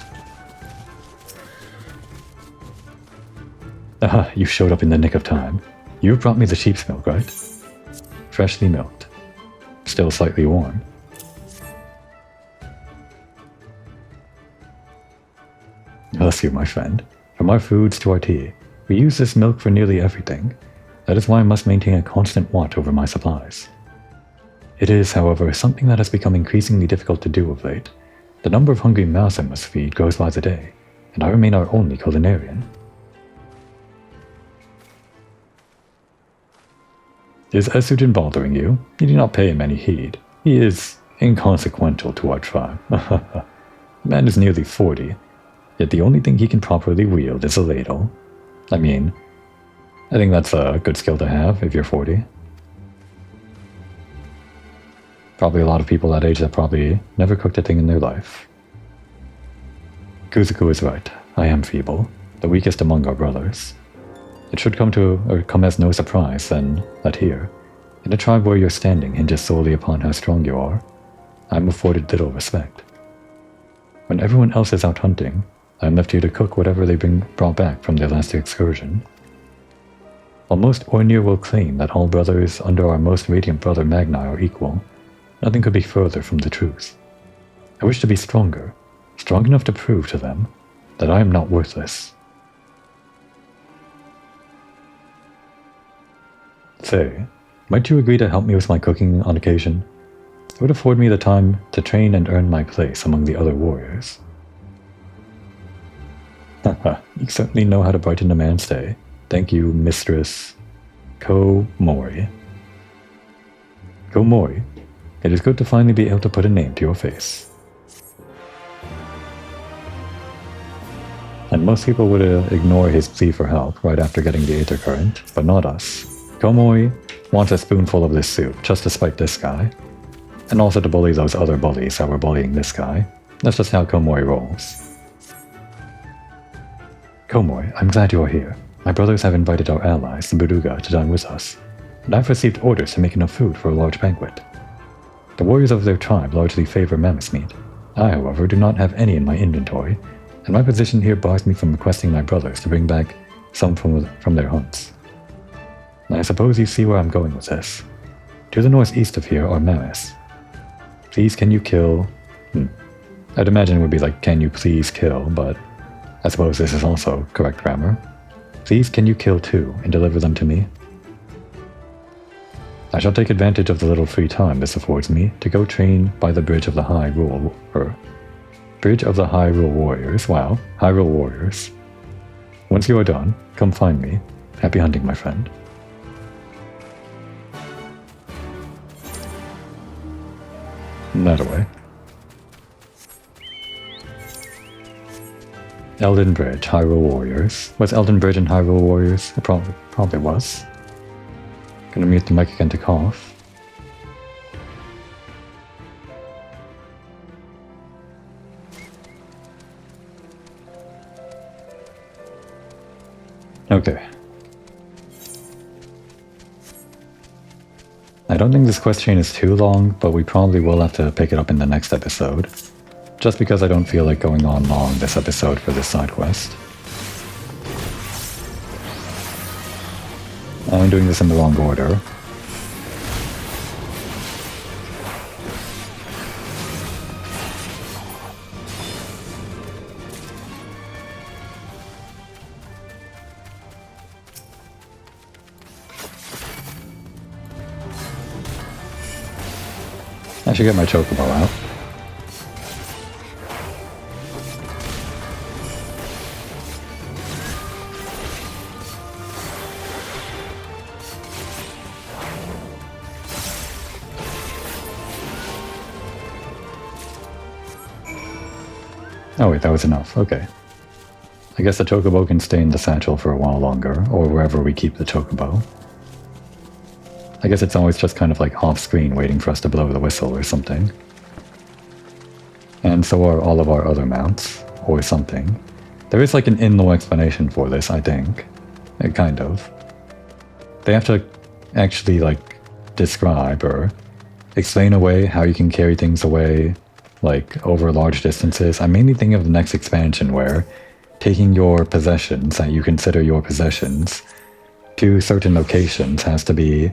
Aha, you showed up in the nick of time. You brought me the sheep's milk, right? Freshly milked. Still slightly warm. Bless you, my friend. From our foods to our tea, we use this milk for nearly everything. That is why I must maintain a constant watch over my supplies. It is, however, something that has become increasingly difficult to do of late. The number of hungry mouths I must feed grows by the day, and I remain our only culinarian. Is Isugen bothering you? You do not pay him any heed. He is inconsequential to our tribe. The man is nearly 40, yet the only thing he can properly wield is a ladle. I mean, I think that's a good skill to have if you're 40. Probably a lot of people that age that probably never cooked a thing in their life. Kuzuku is right. I am feeble, the weakest among our brothers. It should come as no surprise, then, that here, in a tribe where your standing hinges solely upon how strong you are, I am afforded little respect. When everyone else is out hunting, I am left here to cook whatever they brought back from their last excursion. While most Ornir will claim that all brothers under our most radiant brother Magni are equal, nothing could be further from the truth. I wish to be stronger, strong enough to prove to them that I am not worthless. Say, might you agree to help me with my cooking on occasion? It would afford me the time to train and earn my place among the other warriors. Haha, you certainly know how to brighten a man's day. Thank you, Mistress Komori. Komori, it is good to finally be able to put a name to your face. And most people would ignore his plea for help right after getting the Aether Current, but not us. Komori wants a spoonful of this soup just to spite this guy, and also to bully those other bullies that were bullying this guy. That's just how Komori rolls. Komori, I'm glad you're here. My brothers have invited our allies, the Buruga, to dine with us, and I've received orders to make enough food for a large banquet. The warriors of their tribe largely favor mammoth meat. I, however, do not have any in my inventory, and my position here bars me from requesting my brothers to bring back some from their hunts. I suppose you see where I'm going with this. To the northeast of here are mammoths. Please, can you kill... I'd imagine it would be like, can you please kill, but I suppose this is also correct grammar. Please, can you kill 2 and deliver them to me? I shall take advantage of the little free time this affords me to go train by the Bridge of the Hyrule Warriors. Wow, Hyrule Warriors. Once you are done, come find me. Happy hunting, my friend. That away. Elden Bridge, Hyrule Warriors. Was Elden Bridge and Hyrule Warriors? It probably was. Gonna mute the mic again to cough. Okay. I don't think this quest chain is too long, but we probably will have to pick it up in the next episode. Just because I don't feel like going on long this episode for this side quest. I'm doing this in the wrong order. I should get my chocobo out. Oh wait, that was enough. Okay. I guess the chocobo can stay in the satchel for a while longer, or wherever we keep the chocobo. I guess it's always just kind of like off-screen waiting for us to blow the whistle or something. And so are all of our other mounts, or something. There is like an in-law explanation for this, I think. Kind of. They have to actually like describe or explain away how you can carry things away like over large distances. I'm mainly thinking of the next expansion where taking your possessions that you consider your possessions to certain locations has to be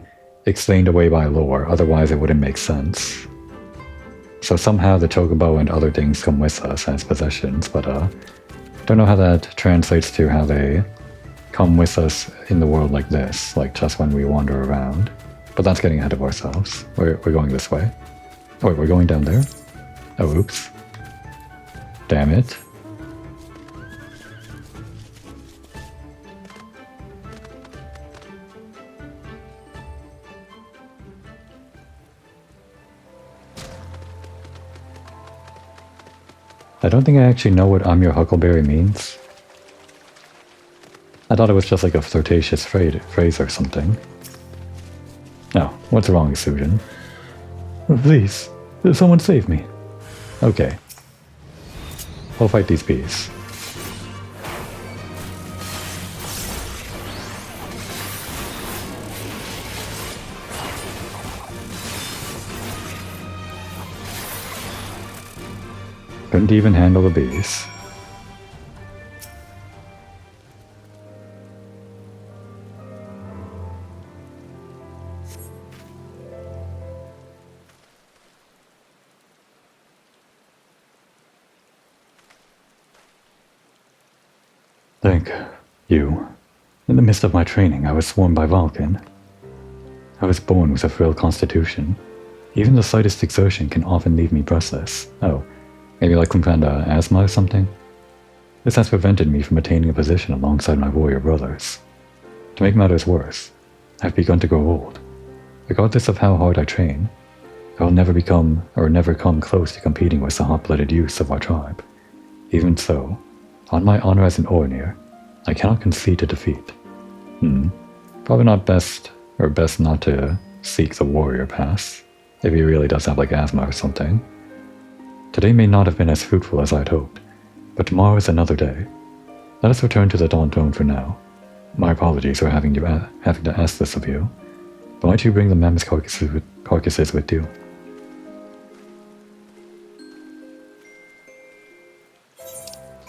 explained away by lore, otherwise it wouldn't make sense. So somehow the chocobo and other things come with us as possessions, but don't know how that translates to how they come with us in the world like this, like just when we wander around. But that's getting ahead of ourselves. We're going this way. Oh wait, we're going down there? Oh, oops. Damn it. I don't think I actually know what I'm your huckleberry means. I thought it was just like a flirtatious phrase or something. No, what's wrong, Sujin? Please, someone save me. Okay. I'll fight these bees. Couldn't even handle the bees. Thank you. In the midst of my training, I was swarmed by Vulcan. I was born with a frail constitution. Even the slightest exertion can often leave me breathless. Oh, maybe like some kind of asthma or something? This has prevented me from attaining a position alongside my warrior brothers. To make matters worse, I've begun to grow old. Regardless of how hard I train, I will never come close to competing with the hot-blooded youths of our tribe. Even so, on my honor as an Ornir, I cannot concede a defeat. Probably not best not to seek the warrior pass, if he really does have like asthma or something. Today may not have been as fruitful as I'd hoped, but tomorrow is another day. Let us return to the Dawn Throne for now. My apologies for having to ask this of you, but why don't you bring the mammoth carcasses with you?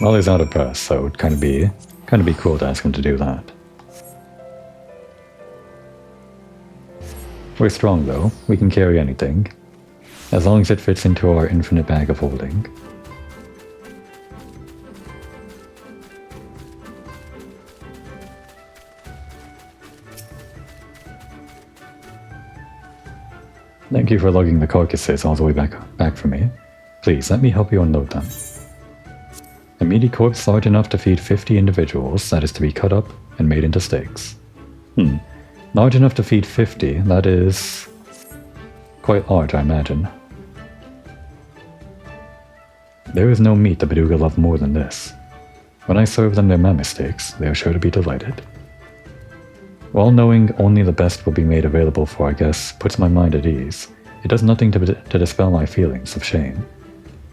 Well, he's out of breath, so it'd kind of be cool to ask him to do that. We're strong though, we can carry anything, as long as it fits into our infinite bag of holding. Thank you for lugging the carcasses all the way back for me. Please, let me help you unload them. A meaty corpse large enough to feed 50 individuals that is to be cut up and made into steaks. Large enough to feed 50, that is quite large, I imagine. There is no meat the Beduga love more than this. When I serve them their mammoth steaks, they are sure to be delighted. While knowing only the best will be made available for our guests puts my mind at ease, it does nothing to dispel my feelings of shame.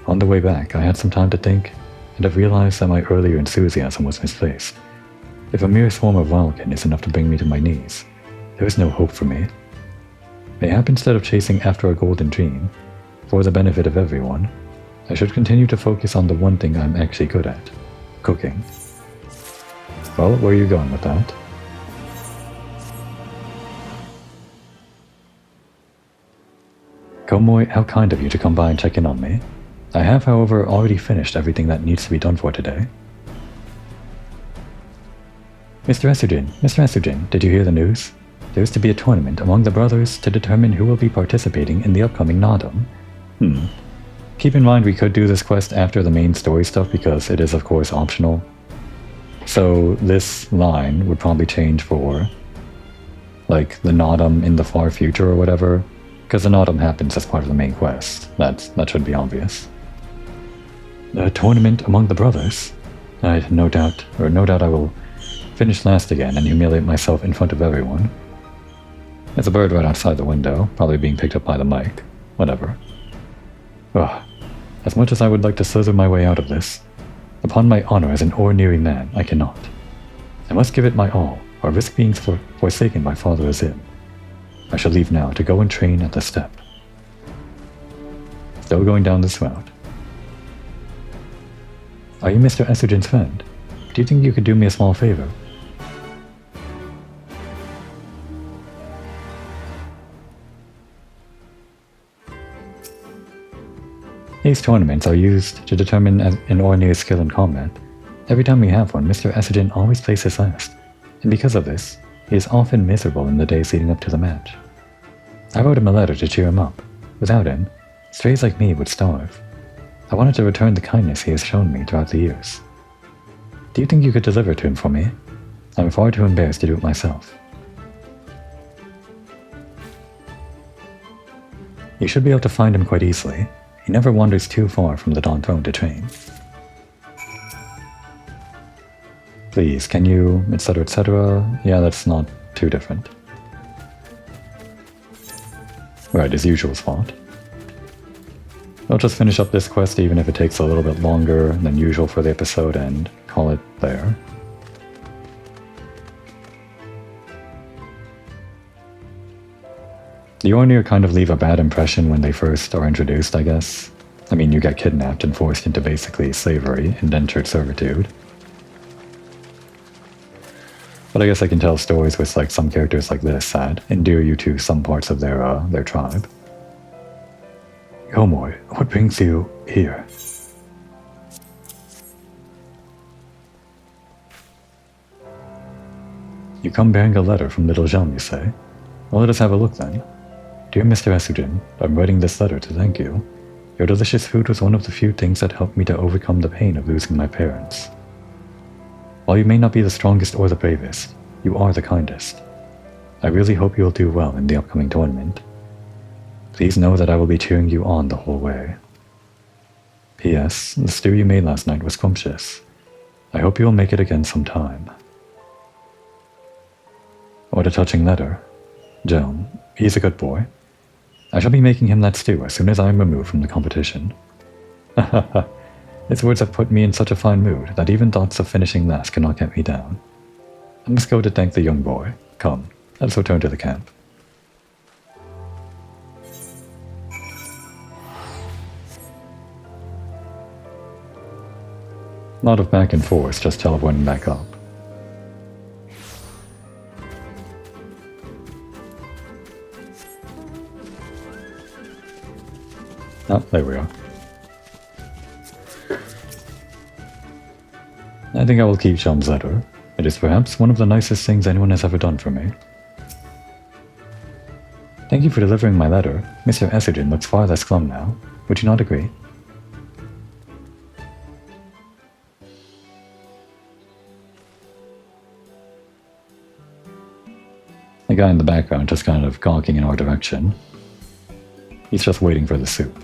On the way back, I had some time to think, and have realized that my earlier enthusiasm was misplaced. If a mere swarm of Vulcan is enough to bring me to my knees, there is no hope for me. Mayhap instead of chasing after a golden dream, for the benefit of everyone, I should continue to focus on the one thing I'm actually good at, cooking. Well, where are you going with that? Komoy, how kind of you to come by and check in on me. I have, however, already finished everything that needs to be done for today. Mr. Estrogen, did you hear the news? There is to be a tournament among the brothers to determine who will be participating in the upcoming Nodum. Keep in mind we could do this quest after the main story stuff because it is of course optional. So this line would probably change for like the Nodum in the far future or whatever, because the Nodum happens as part of the main quest. That should be obvious. A tournament among the brothers? No doubt I will finish last again and humiliate myself in front of everyone. There's a bird right outside the window, probably being picked up by the mic. Whatever. Ugh. As much as I would like to slither my way out of this, upon my honor as an ordinary man, I cannot. I must give it my all, or risk being forsaken by Father Azim. I shall leave now to go and train at the steppe. Still going down this route. Are you Mr. Estrogen's friend? Do you think you could do me a small favor? These tournaments are used to determine an ordinary skill in combat. Every time we have one, Mr. Estrogen always places last, and because of this, he is often miserable in the days leading up to the match. I wrote him a letter to cheer him up. Without him, strays like me would starve. I wanted to return the kindness he has shown me throughout the years. Do you think you could deliver to him for me? I'm far too embarrassed to do it myself. You should be able to find him quite easily. He never wanders too far from the Dawn Throne to train. Please, can you, etc., etc.? Yeah, that's not too different. Right, his usual spot. I'll just finish up this quest even if it takes a little bit longer than usual for the episode and call it there. The Ornir kind of leave a bad impression when they first are introduced, I guess. I mean, you get kidnapped and forced into basically slavery, indentured servitude. But I guess I can tell stories with like some characters like this that endear you to some parts of their tribe. Yomoy, what brings you here? You come bearing a letter from Little Jean, you say? Well, let us have a look then. Dear Mr. Esugin, I'm writing this letter to thank you. Your delicious food was one of the few things that helped me to overcome the pain of losing my parents. While you may not be the strongest or the bravest, you are the kindest. I really hope you will do well in the upcoming tournament. Please know that I will be cheering you on the whole way. P.S. The stew you made last night was scrumptious. I hope you will make it again sometime. What a touching letter. Joan, he's a good boy. I shall be making him that stew as soon as I am removed from the competition. His words have put me in such a fine mood that even thoughts of finishing last cannot get me down. I must go to thank the young boy. Come, let us return to the camp. A lot of back and forth just teleporting back up. Oh, there we are. I think I will keep Shelm's letter. It is perhaps one of the nicest things anyone has ever done for me. Thank you for delivering my letter. Mr. Esugin looks far less glum now. Would you not agree? The guy in the background just kind of gawking in our direction. He's just waiting for the soup.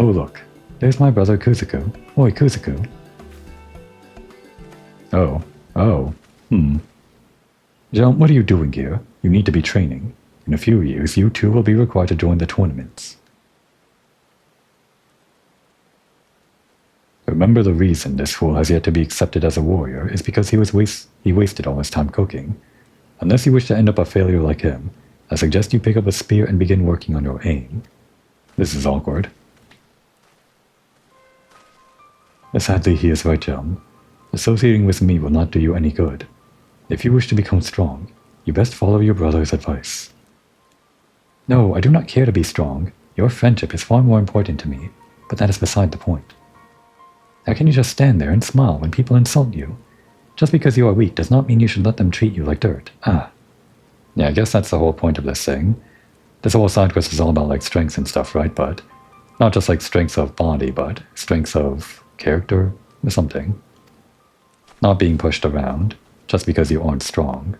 Oh look, there's my brother Kuzuku. Oi, Kuzuku. Oh. John, what are you doing here? You need to be training. In a few years, you too will be required to join the tournaments. Remember, the reason this fool has yet to be accepted as a warrior is because he wasted all his time cooking. Unless you wish to end up a failure like him, I suggest you pick up a spear and begin working on your aim. This is awkward. Sadly, he is right, John. Associating with me will not do you any good. If you wish to become strong, you best follow your brother's advice. No, I do not care to be strong. Your friendship is far more important to me, but that is beside the point. How can you just stand there and smile when people insult you? Just because you are weak does not mean you should let them treat you like dirt. Yeah, I guess that's the whole point of this thing. This whole side quest is all about like strengths and stuff, right? But not just like strengths of body, but strengths of character or something. Not being pushed around just because you aren't strong.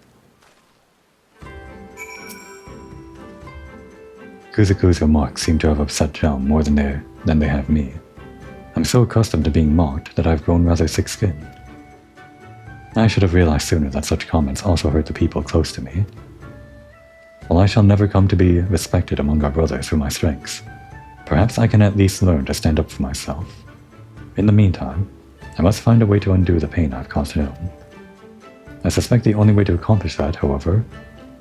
Kuzuku's remarks seem to have upset Jam more than they have me. I'm so accustomed to being mocked that I've grown rather thick-skinned. I should have realized sooner that such comments also hurt the people close to me. While I shall never come to be respected among our brothers for my strengths, perhaps I can at least learn to stand up for myself. In the meantime, I must find a way to undo the pain I've caused him. I suspect the only way to accomplish that, however,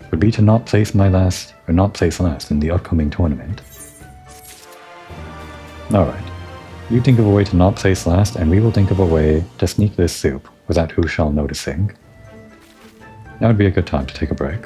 would be to not place last in the upcoming tournament. Alright, you think of a way to not place last, and we will think of a way to sneak this soup without who shall noticing. That would be a good time to take a break.